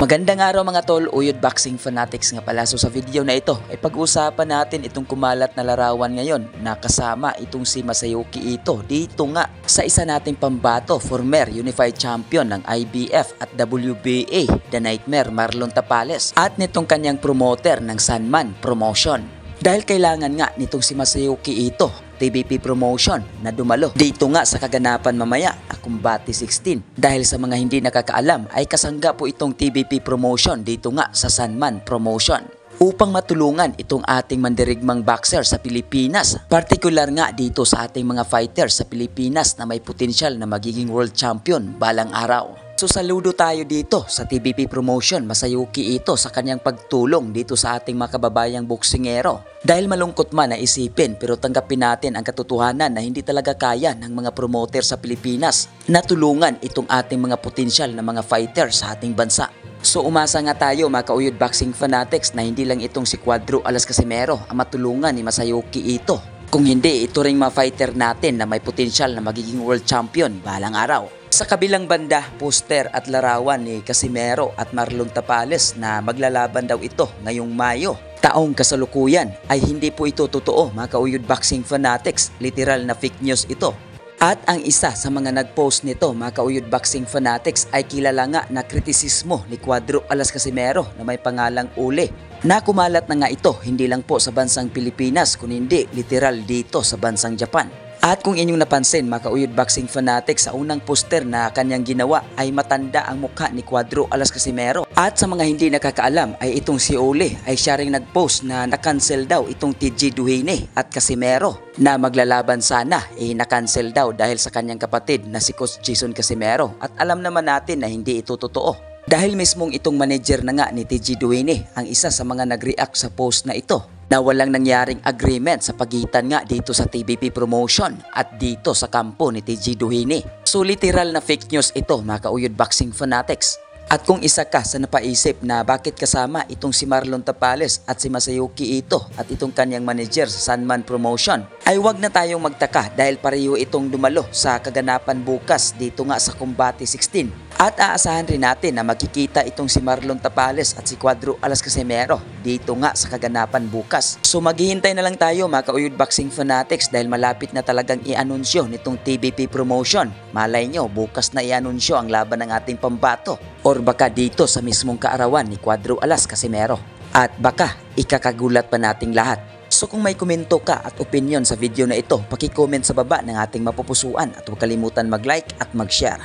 Magandang araw mga tol, Uyod Boxing Fanatics nga pala. So sa video na ito ay pag-usapan natin itong kumalat na larawan ngayon na kasama itong si Masayuki Ito dito nga sa isa nating pambato, former Unified Champion ng IBF at WBA, The Nightmare Marlon Tapales, at nitong kanyang promoter ng Sanman Promotion. Dahil kailangan nga nitong si Masayuki Ito, TBP Promotion, na dumalo dito nga sa kaganapan mamaya na Combate 16. Dahil sa mga hindi nakakaalam ay kasangga po itong TBP Promotion dito nga sa Sanman Promotion upang matulungan itong ating mandirigmang boxer sa Pilipinas, partikular nga dito sa ating mga fighters sa Pilipinas na may potensyal na magiging world champion balang araw. So saludo tayo dito sa TBP Promotion Masayuki Ito sa kanyang pagtulong dito sa ating mga kababayang boksingero. Dahil malungkot man na isipin, pero tanggapin natin ang katotohanan na hindi talaga kaya ng mga promoter sa Pilipinas na tulungan itong ating mga potensyal na mga fighters sa ating bansa. So umasa nga tayo mga ka-Uyod Boxing Fanatics na hindi lang itong si Cuadro Alas Casimero ang matulungan ni Masayuki Ito. Kung hindi, ito ring mga fighter natin na may potensyal na magiging world champion balang araw. Sa kabilang banda, poster at larawan ni Casimero at Marlon Tapales na maglalaban daw ito ngayong Mayo. Taong kasalukuyan ay hindi po ito totoo mga ka-Uyod Boxing Fanatics, literal na fake news ito. At ang isa sa mga nag-post nito mga ka-Uyod Boxing Fanatics ay kilala nga na kritisismo ni Cuadro Alas Casimero na may pangalang Uli. Na kumalat na nga ito hindi lang po sa bansang Pilipinas kundi literal dito sa bansang Japan. At kung inyong napansin mga ka-Uyod Boxing Fanatics, sa unang poster na kanyang ginawa ay matanda ang mukha ni Cuadro Alas Casimero. At sa mga hindi nakakaalam ay itong si Uli ay siya ring nag-post na na-cancel daw itong TG Duhine at Casimero na maglalaban sana na-cancel daw dahil sa kanyang kapatid na si Coach Jason Casimero. At alam naman natin na hindi ito totoo. Dahil mismong itong manager na nga ni TG Duhine ang isa sa mga nag-react sa post na ito na walang nangyaring agreement sa pagitan nga dito sa TBP Promotion at dito sa kampo ni TG Duhine. So literal na fake news ito mga ka-Uyod Boxing Fanatics. At kung isa ka sa napaisip na bakit kasama itong si Marlon Tapales at si Masayuki Ito at itong kanyang manager sa Sanman Promotion, ay wag na tayong magtaka dahil pareho itong dumalo sa kaganapan bukas dito nga sa Combate 16. At aasahan rin natin na makikita itong si Marlon Tapales at si Cuadro Alas Casimero dito nga sa kaganapan bukas. So maghihintay na lang tayo mga ka-Uyod Boxing Fanatics dahil malapit na talagang i-anunsyo nitong TBP Promotion. Malay nyo, bukas na i-anunsyo ang laban ng ating pambato or baka dito sa mismong kaarawan ni Cuadro Alas Casimero. At baka ikakagulat pa nating lahat. So kung may komento ka at opinion sa video na ito, paki-comment sa baba ng ating mapupusuan at huwag kalimutan mag-like at mag-share.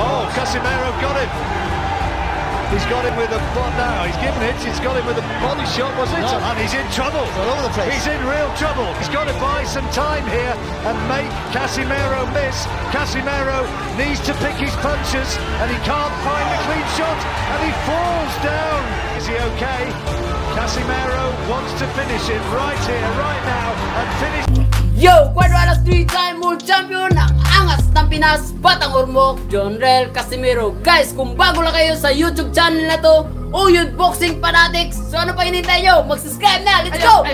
Oh, Casimero got him. He's got him with a body now. He's given it. He's got him with a body shot, was it? No. And he's in trouble. It's all over the place. He's in real trouble. He's got to buy some time here and make Casimero miss. Casimero needs to pick his punches and he can't find the clean shot and he falls down. Is he okay? Casimero wants to finish it right here, right now and finish. Yo! Cuadro Alas 3-time world champion ng angas ng Pinas, Batang Ormoc, Jonrel Casimero. Guys, kung bago lang kayo sa YouTube channel na to, Uyod Boxing Fanatics, so ano pa hinintay nyo? Mag-subscribe na! Let's go!